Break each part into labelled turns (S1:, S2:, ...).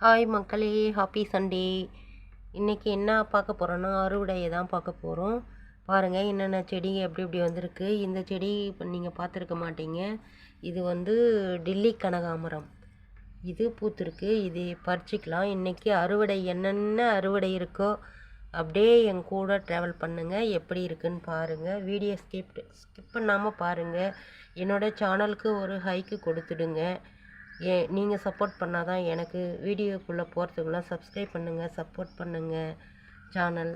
S1: Hi மக்களே, happy Sunday. இன்றைக்கி என்ன பார்க்க போகிறோன்னா அறுவடையை தான் பார்க்க போகிறோம். பாருங்கள் என்னென்ன செடி எப்படி எப்படி வந்திருக்கு. இந்த செடி இப்போ நீங்கள் பார்த்துருக்க மாட்டீங்க. இது வந்து டில்லி கனகாமரம். இது பூத்துருக்கு. இது பறிச்சிக்கலாம். இன்றைக்கி அறுவடை என்னென்ன அறுவடை இருக்கோ அப்படியே என் கூட ட்ராவல் பண்ணுங்கள். எப்படி இருக்குன்னு பாருங்கள். வீடியோ ஸ்கிப் பண்ணாமல் பாருங்கள். என்னோடய சேனலுக்கு ஒரு ஹைக்கு கொடுத்துடுங்க. நீங்கள் சப்போர்ட் பண்ணால் தான் எனக்கு வீடியோக்குள்ளே போகிறதுக்குள்ளே சப்ஸ்கிரைப் பண்ணுங்கள், சப்போர்ட் பண்ணுங்கள் சேனல்.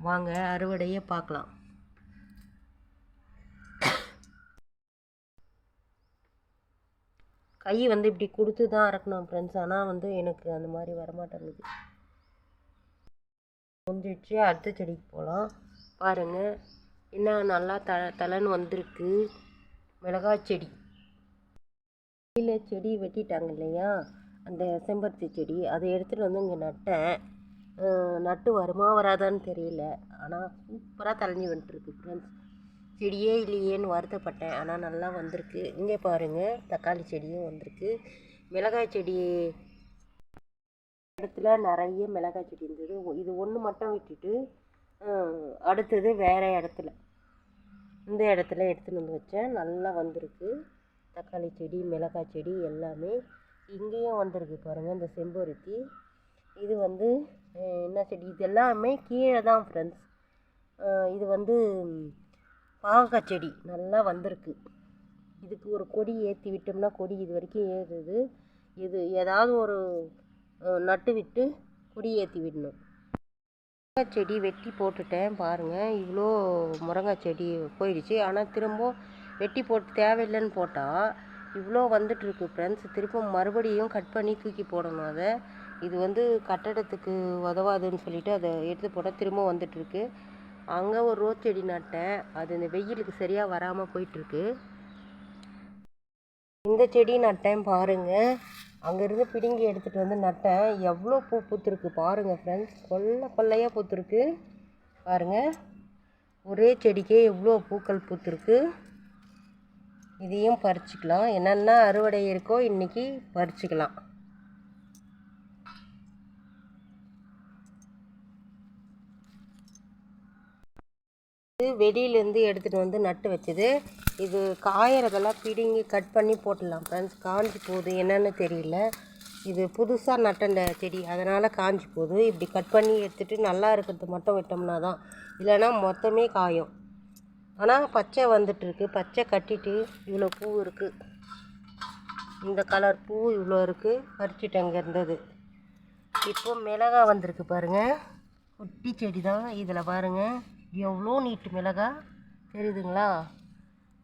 S1: வாங்க அறுவடையை பார்க்கலாம். கை வந்து இப்படி கொடுத்து தான் அறக்கணும் ஃப்ரெண்ட்ஸ். ஆனால் வந்து எனக்கு அந்த மாதிரி வரமாட்டேங்குது. முடிஞ்சிடுச்சு. அடுத்த செடிக்கு போகலாம். பாருங்கள் என்ன நல்லா தலைன்னு வந்திருக்கு. மிளகாய் செடி. கீழே செடி வெட்டிட்டாங்க இல்லையா, அந்த செம்பருத்தி செடி அதை எடுத்துகிட்டு வந்து இங்கே நட்டேன். நட்டு வருமா வராதான்னு தெரியல. ஆனால் சூப்பராக தலைஞ்சி வந்துட்டுருக்கு ஃப்ரெண்ட்ஸ். செடியே இல்லையேன்னு வருத்தப்பட்டேன். ஆனால் நல்லா வந்திருக்கு. இங்கே பாருங்கள் தக்காளி செடியும் வந்திருக்கு. மிளகாய் செடி இடத்துல நிறைய மிளகாய் செடி இருந்தது. இது ஒன்று மட்டும் விட்டுட்டு அடுத்தது வேறு இடத்துல இந்த இடத்துல எடுத்துகிட்டு வந்து வச்சேன். நல்லா வந்திருக்கு. தக்காளி செடி, மிளகாய் செடி எல்லாமே இங்கேயும் வந்திருக்கு பாருங்கள். இந்த செம்பருத்தி இது வந்து என்ன செடி, இது எல்லாமே கீழே தான் ஃப்ரெண்ட்ஸ். இது வந்து பாவக்காய் செடி நல்லா வந்திருக்கு. இதுக்கு ஒரு கொடி ஏற்றி விட்டோம்னா கொடி இது வரைக்கும் ஏறுது. இது ஏதாவது ஒரு நட்டு விட்டு கொடி ஏற்றி விடணும். முருங்காய் செடி வெட்டி போட்டுட்டேன் பாருங்கள். இவ்வளோ முருங்காய் செடி போயிடுச்சு. ஆனால் திரும்ப வெட்டி போட்டு தேவையில்லைன்னு போட்டால் இவ்வளோ வந்துட்டுருக்கு ஃப்ரெண்ட்ஸ். திரும்ப மறுபடியும் கட் பண்ணி தூக்கி போடணும் அதை. இது வந்து கட்டடத்துக்கு உதவாதுன்னு சொல்லிவிட்டு அதை எடுத்து போட்டால் திரும்ப வந்துட்டுருக்கு. அங்கே ஒரு ரோஸ் செடி நட்டேன். அது இந்த வெயிலுக்கு சரியாக வராமல் போயிட்டுருக்கு. இந்த செடி நட்டேன் பாருங்கள். அங்கேருந்து பிடுங்கி எடுத்துகிட்டு வந்து நட்டேன். எவ்வளோ பூ பூத்துருக்கு பாருங்கள் ஃப்ரெண்ட்ஸ். கொள்ளையாக பூத்துருக்கு பாருங்கள். ஒரே செடிக்கே எவ்வளோ பூக்கள் பூத்துருக்கு. இதையும் பறிச்சிக்கலாம். என்னென்ன அறுவடை இருக்கோ இன்றைக்கி பறிச்சிக்கலாம். இது வெளியிலேருந்து எடுத்துகிட்டு வந்து நட்டு வச்சது. இது காயறதெல்லாம் பிடிங்கி கட் பண்ணி போட்டுடலாம் ஃப்ரெண்ட்ஸ். காஞ்சி போகுது என்னன்னு தெரியல. இது புதுசாக நட்ட செடி, அதனால் காஞ்சி போகுது. இப்படி கட் பண்ணி எடுத்துகிட்டு நல்லா இருக்கிறது மட்டும் விட்டோம்னா தான், இல்லைன்னா மொத்தமே காயும். ஆனால் பச்சை வந்துட்டுருக்கு. பச்சை கட்டிட்டு இவ்வளோ பூ இருக்குது. இந்த கலர் பூ இவ்வளோ இருக்குது. பறிச்சுட்டு அங்கே இருந்தது. இப்போ மிளகாய் வந்திருக்கு பாருங்கள். குட்டி செடி தான். இதில் பாருங்கள் எவ்வளோ நீட்டு மிளகாய் தெரியுதுங்களா.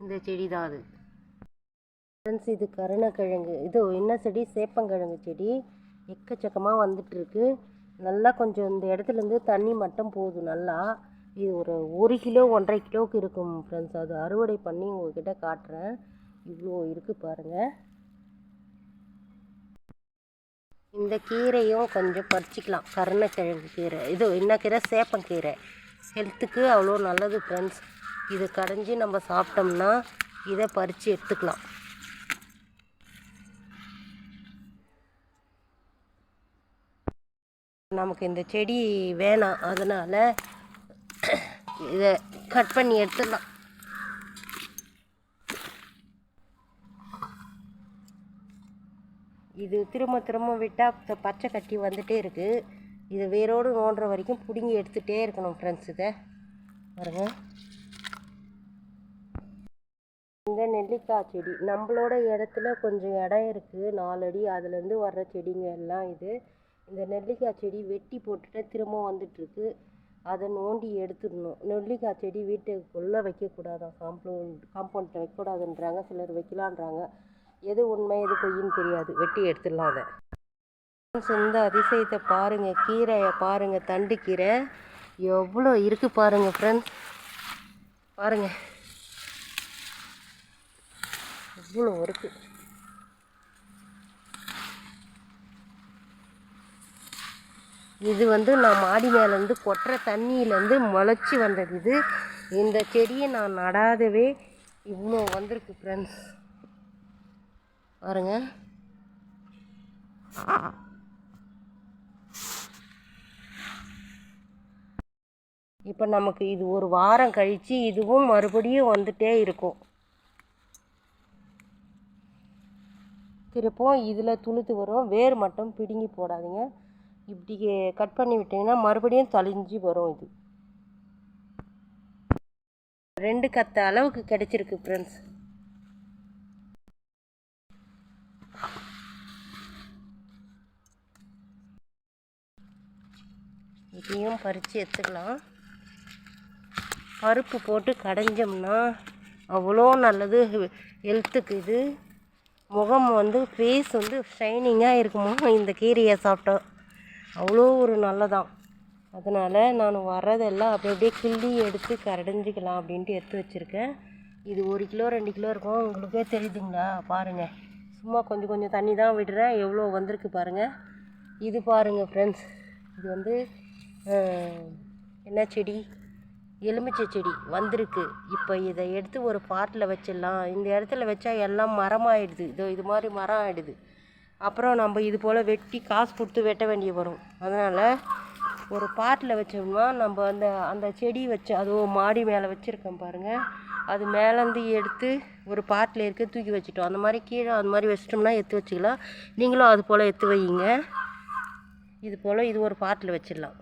S1: இந்த செடி தான் அது ஃப்ரெண்ட்ஸ். இது கருணக்கிழங்கு. இது என்ன செடி, சேப்பங்கிழங்கு செடி. எக்கச்சக்கமாக வந்துட்டுருக்கு. நல்லா கொஞ்சம் இந்த இடத்துலேருந்து தண்ணி மட்டும் போகுது நல்லா. இது ஒரு 1 கிலோ 1.5 கிலோவுக்கு இருக்கும் ஃப்ரெண்ட்ஸ். அது அறுவடை பண்ணி உங்கள்கிட்ட காட்டுறேன். இவ்வளோ இருக்குது பாருங்கள். இந்த கீரையும் கொஞ்சம் பறிச்சிக்கலாம். கருணக்கிழங்கு கீரை. இது என்ன கீரை, சேப்பங்கீரை. ஹெல்த்துக்கு அவ்வளோ நல்லது ஃப்ரெண்ட்ஸ். இது கடைஞ்சி நம்ம சாப்பிட்டோம்னா இதை பறித்து எடுத்துக்கலாம். நமக்கு இந்த செடி வேணாம், அதனால் இதை கட் பண்ணி எடுத்துடலாம். இது திரும்ப விட்டால் பச்சை கட்டி வந்துகிட்டே இருக்குது. இது வேரோடு நோண்டுற வரைக்கும் பிடுங்கி எடுத்துகிட்டே இருக்கணும் ஃப்ரெண்ட்ஸ். இதை பாருங்க. இந்த நெல்லிக்காய் செடி நம்மளோட இடத்துல கொஞ்சம் இடம் இருக்குது, 4 அடி. அதுலேருந்து வர்ற செடிங்க எல்லாம் இது. இந்த நெல்லிக்காய் செடி வெட்டி போட்டுட்டு திரும்ப வந்துட்டுருக்கு. அதை நோண்டி எடுத்துடணும். நெல்லிக்காய் செடி வீட்டுக்குள்ளே வைக்கக்கூடாதான். காம்பவுண்டில் வைக்கக்கூடாதுன்றாங்க. சிலர் வைக்கலான்றாங்க. எது உண்மை எது பொய்ன்னு தெரியாது. வெட்டி எடுத்துடலாம் அதை. இந்த அதிசயத்தை பாருங்கள். கீரையை பாருங்கள். தண்டு கீரை எவ்வளோ இருக்குது பாருங்கள் ஃப்ரெண்ட்ஸ். பாருங்கள் எவ்வளோ இருக்குது. இது வந்து நான் மாடி மேலேருந்து கொட்டுற தண்ணியிலேருந்து முளைச்சி வந்தது இது. இந்த செடியை நான் நடாதவே இவ்வளோ வந்திருக்கு ஃப்ரெண்ட்ஸ். பாருங்கள். இப்போ நமக்கு இது ஒரு வாரம் கழித்து இதுவும் மறுபடியும் வந்துகிட்டே இருக்கும். திருப்பவும் இதில் துளுத்து வரும். வேர் மட்டும் பிடுங்கி போடாதீங்க. இப்படி கட் பண்ணி விட்டிங்கன்னா மறுபடியும் தளிஞ்சு வரும். இது 2 கத்த அளவுக்கு கிடச்சிருக்கு ஃப்ரெண்ட்ஸ். இதையும் பறித்து எடுத்துக்கலாம். பருப்பு போட்டு கடைஞ்சோம்னா அவ்வளோ நல்லது ஹெல்த்துக்கு. இது முகம் வந்து ஃபேஸ் வந்து ஷைனிங்காக இருக்குமோ இந்த கீரையை சாப்பிட்டோம். அவ்வளோ ஒரு நல்லதான். அதனால் நான் வர்றதெல்லாம் அப்படி அப்படியே கிள்ளி எடுத்து கடைஞ்சிக்கலாம் அப்படின்ட்டு எடுத்து வச்சுருக்கேன். இது 1 கிலோ 2 கிலோ இருக்கும். உங்களுக்கே தெரியுதுங்களா? பாருங்கள், சும்மா கொஞ்சம் கொஞ்சம் தண்ணி தான் விடுறேன். எவ்வளோ வந்திருக்கு பாருங்கள். இது பாருங்கள் ஃப்ரெண்ட்ஸ், இது வந்து என்ன செடி? எலுமிச்சை செடி வந்திருக்கு. இப்போ இதை எடுத்து ஒரு பாட்டில் வச்சிடலாம். இந்த இடத்துல வச்சா எல்லாம் மரமாகிடுது. இது மாதிரி மரம் ஆகிடுது. அப்புறம் நம்ம இது போல் வெட்டி காசு கொடுத்து வெட்ட வேண்டிய வரும். அதனால் ஒரு பாட்டில் வச்சோம்னா நம்ம அந்த செடி வச்சு அதுவும் மாடி மேலே வச்சுருக்கேன் பாருங்கள். அது மேலேருந்து எடுத்து ஒரு பாட்டில் இருக்க தூக்கி வச்சுட்டோம். அந்த மாதிரி கீழே அந்த மாதிரி வச்சிட்டோம்னா எடுத்து வச்சுக்கலாம். நீங்களும் அது போல் எடுத்து வைங்க. இது போல் இது ஒரு பாட்டில் வச்சிடலாம்.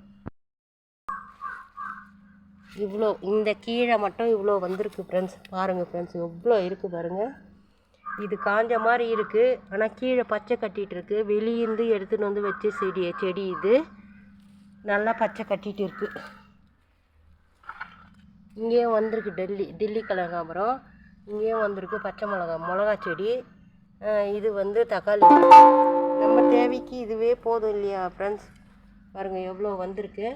S1: இவ்வளோ இந்த கீழே மட்டும் இவ்வளோ வந்திருக்கு ஃப்ரெண்ட்ஸ். பாருங்கள் ஃப்ரெண்ட்ஸ், எவ்வளோ இருக்குது பாருங்கள். இது காஞ்ச மாதிரி இருக்குது, ஆனால் கீழே பச்சை கட்டிகிட்டு இருக்குது. வெளியேருந்து எடுத்துகிட்டு வந்து வச்சு செடி இது நல்லா பச்சை கட்டிகிட்டு இருக்குது. இங்கேயும் வந்திருக்கு டெல்லி கனகாம்பரம். இங்கேயும் வந்திருக்கு பச்சை மிளகா செடி. இது வந்து தக்காளி. நம்ம தேவைக்கு இதுவே போதும் இல்லையா ஃப்ரெண்ட்ஸ்? பாருங்கள் எவ்வளோ வந்திருக்கு.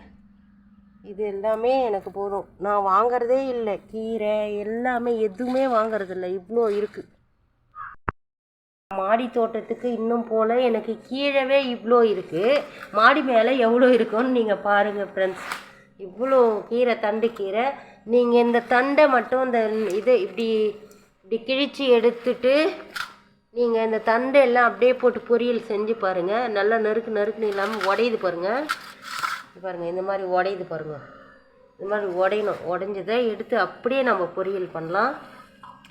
S1: இது எல்லாமே எனக்கு போதும். நான் வாங்கிறதே இல்லை. கீரை எல்லாமே எதுவுமே வாங்கிறதில்ல. இவ்வளோ இருக்குது. மாடி தோட்டத்துக்கு இன்னும் போல் எனக்கு கீழவே இவ்வளோ இருக்குது. மாடி மேலே எவ்வளோ இருக்குன்னு நீங்கள் பாருங்கள் ஃப்ரெண்ட்ஸ். இவ்வளோ கீரை, தண்டு கீரை. நீங்கள் இந்த தண்டை மட்டும் இது இப்படி கிழித்து எடுத்துட்டு நீங்கள் இந்த தண்டை எல்லாம் அப்படியே போட்டு பொரியல் செஞ்சு பாருங்கள். நல்லா நறுக்குன்னு இல்லாமல் உடையுது பாருங்கள். பாருங்கள் இந்த மாதிரி உடையுது பாருங்கள். இந்த மாதிரி உடையணும். உடைஞ்சதை எடுத்து அப்படியே நம்ம பொரியல் பண்ணலாம்.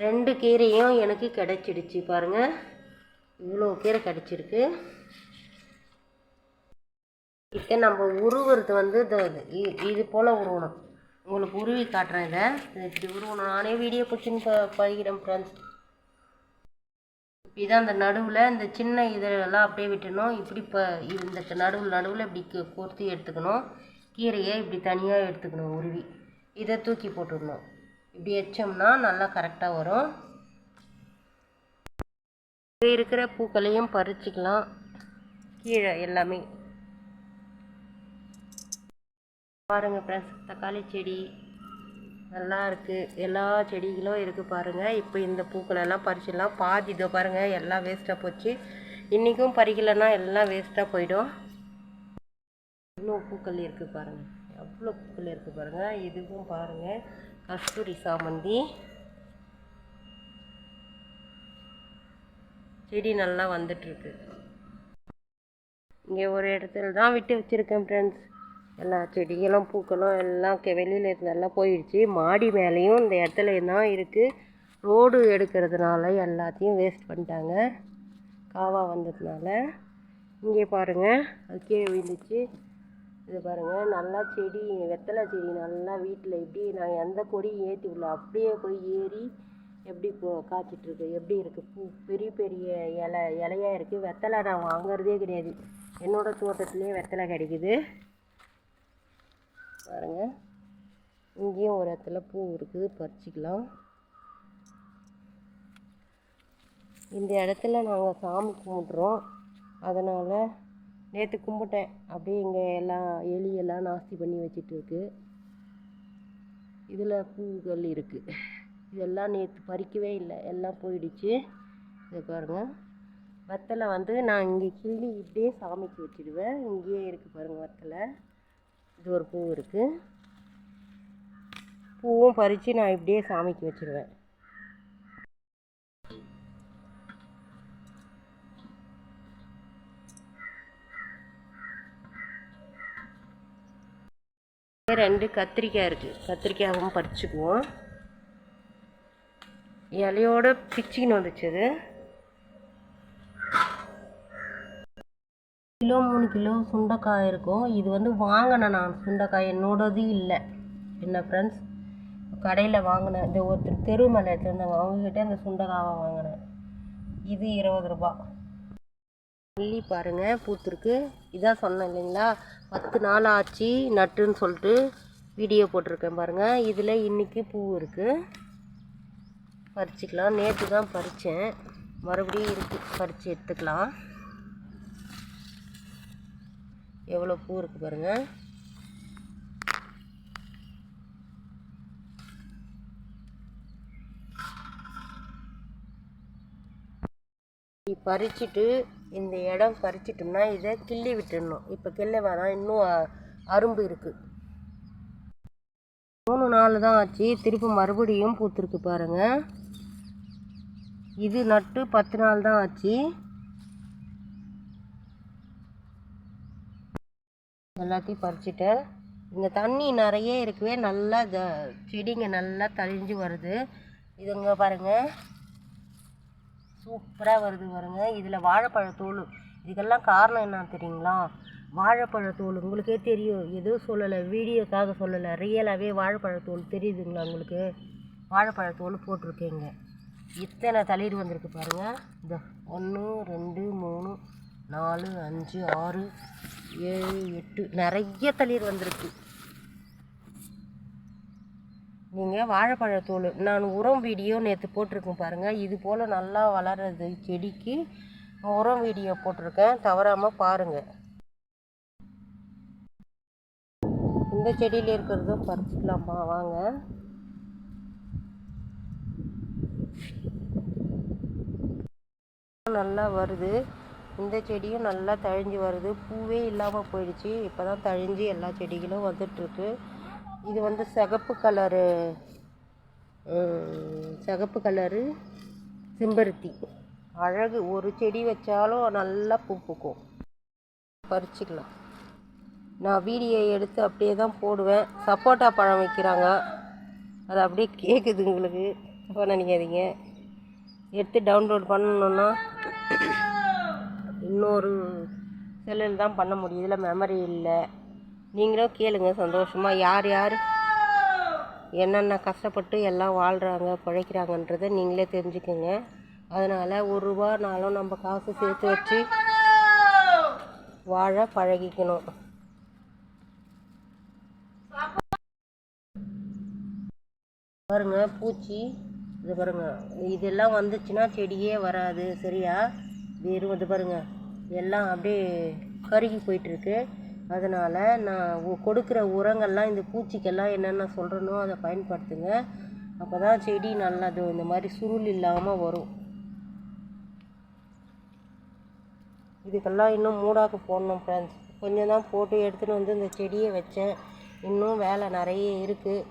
S1: 2 கீரையும் எனக்கு கிடச்சிடுச்சு பாருங்கள். இவ்வளோ கீரை கிடச்சிருக்கு. இப்போ நம்ம உருவுறது வந்து இது போல் உருவணும். உங்களுக்கு உருவி காட்டுறேன். இதை இப்படி உருவணும். நானே வீடியோ பிடிச்சின்னு பழகிறேன் ஃப்ரெண்ட்ஸ். இதான் அந்த நடுவில் இந்த சின்ன இதெல்லாம் அப்படியே விட்டுணும். இப்படி இந்த நடுவில் இப்படி கோர்த்து எடுத்துக்கணும். கீரையை இப்படி தனியாக எடுத்துக்கணும் உருவி. இதை தூக்கி போட்டுடணும். இப்படி வச்சோம்னா நல்லா கரெக்டாக வரும். இங்கே இருக்கிற பூக்களையும் பறிச்சிக்கலாம். கீழே எல்லாமே பாருங்கள் ஃப்ரெண்ட்ஸ். தக்காளி செடி நல்லா இருக்குது. எல்லா செடிகளும் இருக்குது பாருங்கள். இப்போ இந்த பூக்களெல்லாம் பறிச்சிடலாம். பாதி இதோ பாருங்கள் எல்லாம் வேஸ்ட்டாக போச்சு. இன்றைக்கும் பறிக்கலைன்னா எல்லாம் வேஸ்ட்டாக போயிடும். இவ்வளோ பூக்கள் இருக்குது பாருங்கள். எவ்வளோ பூக்கள் இருக்குது பாருங்கள். இதுவும் பாருங்கள் கஸ்தூரி சாமந்தி செடி நல்லா வந்துட்டுருக்கு. இங்கே ஒரு இடத்துல தான் விட்டு வச்சுருக்கேன் ஃப்ரெண்ட்ஸ். எல்லா செடிகளும் பூக்களும் எல்லாம் வெளியில் இருந்தெல்லாம் போயிடுச்சு. மாடி மேலேயும் இந்த இடத்துல தான் இருக்குது. ரோடு எடுக்கிறதுனால எல்லாத்தையும் வேஸ்ட் பண்ணிட்டாங்க. காவா வந்ததுனால. இங்கே பாருங்கள் அது கீழே விழுந்துச்சு. இது பாருங்கள் நல்லா செடி, வெத்தலை செடி நல்லா வீட்டில் எப்படி நான் எந்த கொடியும் ஏற்றி விடல. அப்படியே போய் ஏறி எப்படி காய்ச்சிட்ருக்கு. எப்படி இருக்குது பூ, பெரிய பெரிய இலையாக இருக்குது. வெத்தலை நான் வாங்கிறதே கிடையாது. என்னோடய தோட்டத்துலேயே வெத்தலை கிடைக்குது பாருங்கள். இங்கேயும் ஒரு இடத்துல பூ இருக்குது, பறிச்சிக்கலாம். இந்த இடத்துல நாங்கள் சாமி கும்பிட்றோம். அதனால் நேற்று கும்பிட்டேன். அப்படியே இங்கே எல்லாம் எலியெல்லாம் நாஸ்தி பண்ணி வச்சிட்ருக்கு. இதில் பூக்கள் இருக்குது. இதெல்லாம் நேற்று பறிக்கவே இல்லை, எல்லாம் போயிடுச்சு. இதை பாருங்கள். வெத்தலை வந்து நான் இங்கே கிள்ளி இப்படியே சாமிக்கு வச்சுடுவேன். இங்கேயே இருக்குது பாருங்கள் வெத்தலை. இது ஒரு பூ இருக்குது. பூவும் பறித்து நான் இப்படியே சாமிக்கு வச்சுருவேன். 2 கத்திரிக்காய் இருக்குது, கத்திரிக்காயும் பறிச்சுக்குவோம். இலையோட பிச்சின்னு வந்துச்சு. அது கிலோ 3 கிலோ சுண்டைக்காய் இருக்கும். இது வந்து வாங்கினேன் நான், சுண்டைக்காய் என்னோடது இல்லை. என்ன ஃப்ரெண்ட்ஸ், கடையில் வாங்கினேன். இந்த ஒருத்தர் தெரு மேலே எடுத்துருந்தாங்க, அவங்கக்கிட்ட இந்த சுண்டைக்காவை வாங்கினேன். இது 20 ரூபா. மல்லி பாருங்கள் பூத்துருக்கு. இதான் சொன்னேன் இல்லைங்களா, 10 நாள் ஆச்சு நட்டுன்னு சொல்லிட்டு வீடியோ போட்டிருக்கேன் பாருங்கள். இதில் இன்றைக்கி பூ இருக்குது, பறிச்சிக்கலாம். நேற்று தான் பறித்தேன், மறுபடியும் இருக்குது, பறித்து எடுத்துக்கலாம். எவ்வளோ பூ இருக்குது பாருங்கள். பறிச்சுட்டு இந்த இடம் பறிச்சிட்டோம்னா இதை கிள்ளி விட்டுடணும். இப்போ கிள்ள வேணாம், இன்னும் அரும்பு இருக்குது. 3 நாள் தான் ஆச்சு, திருப்பி மறுபடியும் பூத்துருக்கு பாருங்கள். இது நட்டு 10 நாள் தான் ஆச்சு. எல்லாத்தையும் பறிச்சுட்டேன். இங்கே தண்ணி நிறைய இருக்கவே நல்லா செடிங்க நல்லா தழிஞ்சு வருது. இதுங்க பாருங்கள், சூப்பராக வருது பாருங்கள். இதில் வாழைப்பழத்தோல், இதுக்கெல்லாம் காரணம் என்னன்னு தெரியுங்களா? வாழைப்பழத்தோல் உங்களுக்கே தெரியும், எதுவும் சொல்லலை, வீடியோக்காக சொல்லலை, ரியலாகவே வாழைப்பழத்தோல் தெரியுதுங்களா உங்களுக்கு? வாழைப்பழத்தோல் போட்டிருக்கேங்க. இத்தனை தளிர் வந்திருக்கு பாருங்கள். இந்த 1 2 3 4 5 6 7 8 நிறைய தளிர் வந்திருக்கு. நீங்கள் வாழைப்பழத்தோல் நான் உரம் வீடியோ நேற்று போட்டிருக்கேன் பாருங்கள். இது போல் நல்லா வளர்கிறது செடிக்கு உரம் வீடியோ போட்டிருக்கேன், தவறாமல் பாருங்கள். இந்த செடியில் இருக்கிறதும் பறிச்சுக்கலாமா வாங்க. நல்லா வருது, இந்த செடியும் நல்லா தழிஞ்சு வருது. பூவே இல்லாமல் போயிடுச்சு, இப்போ தான் தழிஞ்சு எல்லா செடிகளும் வந்துட்டுருக்கு. இது வந்து சிகப்பு கலரு செம்பருத்தி, அழகு. ஒரு செடி வச்சாலும் நல்லா பூ பூக்கும். பறிச்சிக்கலாம். நான் வீடியோ எடுத்து அப்படியே தான் போடுவேன். சப்போட்டா பழம் வைக்கிறாங்க, அது அப்படியே கேட்குது உங்களுக்கு, அப்போ நினைக்காதீங்க. எடுத்து டவுன்லோட் பண்ணணுன்னா இன்னொரு செல்லில் தான் பண்ண முடியும், இதில் மெமரி இல்லை. நீங்களும் கேளுங்க சந்தோஷமாக. யார் யார் என்னென்ன கஷ்டப்பட்டு எல்லாம் வாழ்கிறாங்க பிழைக்கிறாங்கன்றதை நீங்களே தெரிஞ்சுக்கோங்க. அதனால் 1 ரூபானாலும் நம்ம காசு சேர்த்து வச்சு வாழ பழகிக்கணும். பாருங்கள் பூச்சி, இது பாருங்கள், இதெல்லாம் வந்துச்சுன்னா செடியே வராது சரியா. வெறும் இது பாருங்கள், எல்லாம் அப்படியே கருகி போயிட்டுருக்கு. அதனால் நான் கொடுக்குற உரங்கள்லாம் இந்த பூச்சிக்கெல்லாம் என்னென்ன சொல்கிறனோ அதை பயன்படுத்துங்க. அப்போ தான் செடி நல்லது, இந்த மாதிரி சுருள் இல்லாமல் வரும். இதுக்கெல்லாம் இன்னும் மூடாக்கு போடணும் ஃப்ரெண்ட்ஸ். கொஞ்சம் தான் போட்டு எடுத்துகிட்டு வந்து இந்த செடியை வச்சேன். இன்னும் வேலை நிறைய இருக்குது,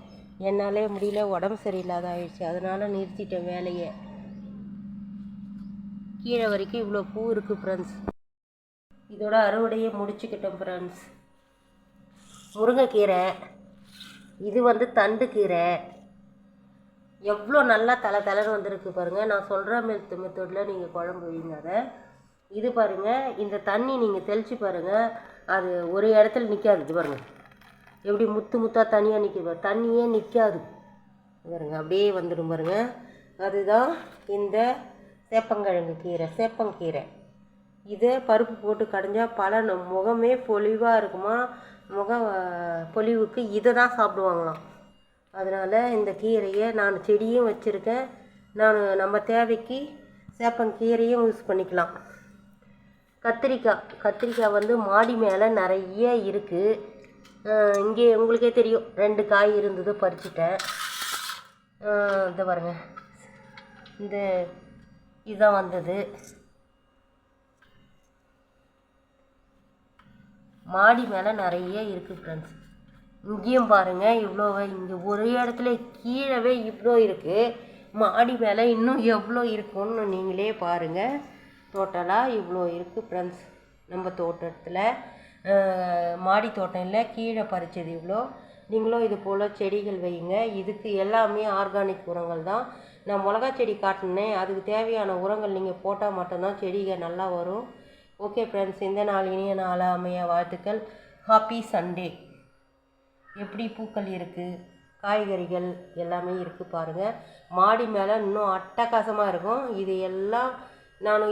S1: என்னாலே முடியல, உடம்பு சரியில்லாத ஆயிடுச்சு, அதனால் நிறுத்திட்டேன் வேலையை. கீழே வரைக்கும் இவ்வளோ பூ இருக்குது ஃப்ரெண்ட்ஸ். இதோட அறுவடையை முடிச்சுக்கிட்டோம் ஃப்ரெண்ட்ஸ். முருங்கைக்கீரை, இது வந்து தண்டு கீரை, எவ்வளோ நல்லா தலைன்னு வந்திருக்கு பாருங்கள். நான் சொல்கிற மெத்தடில் நீங்கள் குழம்பு வைங்க அதை. இது பாருங்கள், இந்த தண்ணி நீங்கள் தெளித்து பாருங்கள், அது ஒரு இடத்துல நிற்காது. இது பாருங்கள் எப்படி முத்தாக தனியாக நிற்கிது, தண்ணியே நிற்காது பாருங்கள், அப்படியே வந்துடும் பாருங்கள். அதுதான் இந்த சேப்பங்கிழங்கு கீரை, சேப்பங்கீரை. இதை பருப்பு போட்டு கடைஞ்சால் பல முகமே பொலிவாக இருக்குமா, முக பொலிவுக்கு இதை தான் சாப்பிடுவாங்களாம். அதனால் இந்த கீரையை நான் செடியும் வச்சுருக்கேன். நம்ம தேவைக்கு சேப்பங்கீரையும் யூஸ் பண்ணிக்கலாம். கத்திரிக்காய் வந்து மாடி மேலே நிறைய இருக்குது. இங்கே உங்களுக்கே தெரியும், 2 காய் இருந்தது, பறிச்சிட்டேன். இதை பாருங்கள், இதுதான் வந்தது. மாடி மேலே நிறைய இருக்குது ஃப்ரெண்ட்ஸ். இங்கேயும் பாருங்கள், இவ்வளோ இங்கே ஒரு இடத்துல கீழே இவ்வளோ இருக்குது. மாடி மேலே இன்னும் எவ்வளோ இருக்குன்னு நீங்களே பாருங்கள். டோட்டலாக இவ்வளோ இருக்குது ஃப்ரெண்ட்ஸ். நம்ம தோட்டத்தில் மாடி தோட்டம் இல்லை, கீழே பறித்தது இவ்வளோ. நீங்களும் இது போல் செடிகள் வையுங்க. இதுக்கு எல்லாமே ஆர்கானிக் உரங்கள் தான். நான் மிளகா செடி காட்டினேன், அதுக்கு தேவையான உரங்கள் நீங்கள் போட்டால் மட்டும்தான் செடிகள் நல்லா வரும். ஓகே ஃப்ரெண்ட்ஸ், இந்த நாள் இனிய நாளாக அமைய வாழ்த்துக்கள். Happy Sunday. எப்படி பூக்கள் இருக்குது, காய்கறிகள் எல்லாமே இருக்குது பாருங்கள். மாடி மேலே இன்னும் அட்டகாசமாக இருக்கும். இது எல்லாம் நான்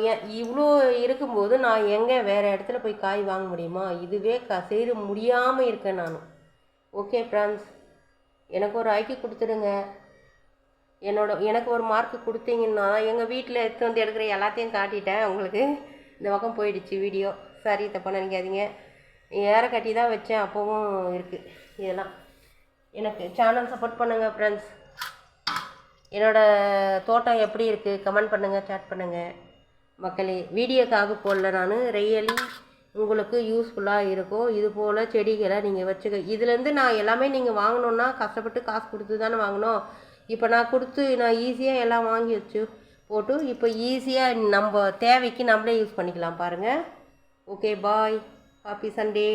S1: இவ்வளோ இருக்கும்போது நான் எங்கே வேறு இடத்துல போய் காய் வாங்க முடியுமா? இதுவே செய்ய முடியாமல் இருக்கேன் நான். ஓகே ஃப்ரெண்ட்ஸ், எனக்கு ஒரு ஐக்கு கொடுத்துடுங்க. எனக்கு ஒரு மார்க்கு கொடுத்தீங்கன்னா எங்கள் வீட்டில் எடுத்து வந்து எடுக்கிற எல்லாத்தையும் காட்டிட்டேன் உங்களுக்கு. இந்த பக்கம் போயிடுச்சு வீடியோ, சரி தப்பாக நினைக்காதீங்க. ஏற கட்டி தான் வச்சேன், அப்போவும் இருக்குது இதெல்லாம். எனக்கு சேனல் சப்போர்ட் பண்ணுங்கள் ஃப்ரெண்ட்ஸ். என்னோடய தோட்டம் எப்படி இருக்குது கமெண்ட் பண்ணுங்கள், சேட் பண்ணுங்கள் மக்களே. வீடியோக்காக போடல நான், ரியலி உங்களுக்கு யூஸ்ஃபுல்லாக இருக்கும். இது போல் செடிகளை நீங்கள் வச்சுக்க. இதுலேருந்து நான் எல்லாமே நீங்கள் வாங்கணுன்னா கஷ்டப்பட்டு காசு கொடுத்து தானே வாங்கணும். இப்போ நான் ஈஸியாக எல்லாம் வாங்கி வச்சு போட்டு இப்போ ஈஸியாக நம்ம தேவைக்கு நம்மளே யூஸ் பண்ணிக்கலாம் பாருங்கள். Okay bye, happy Sunday.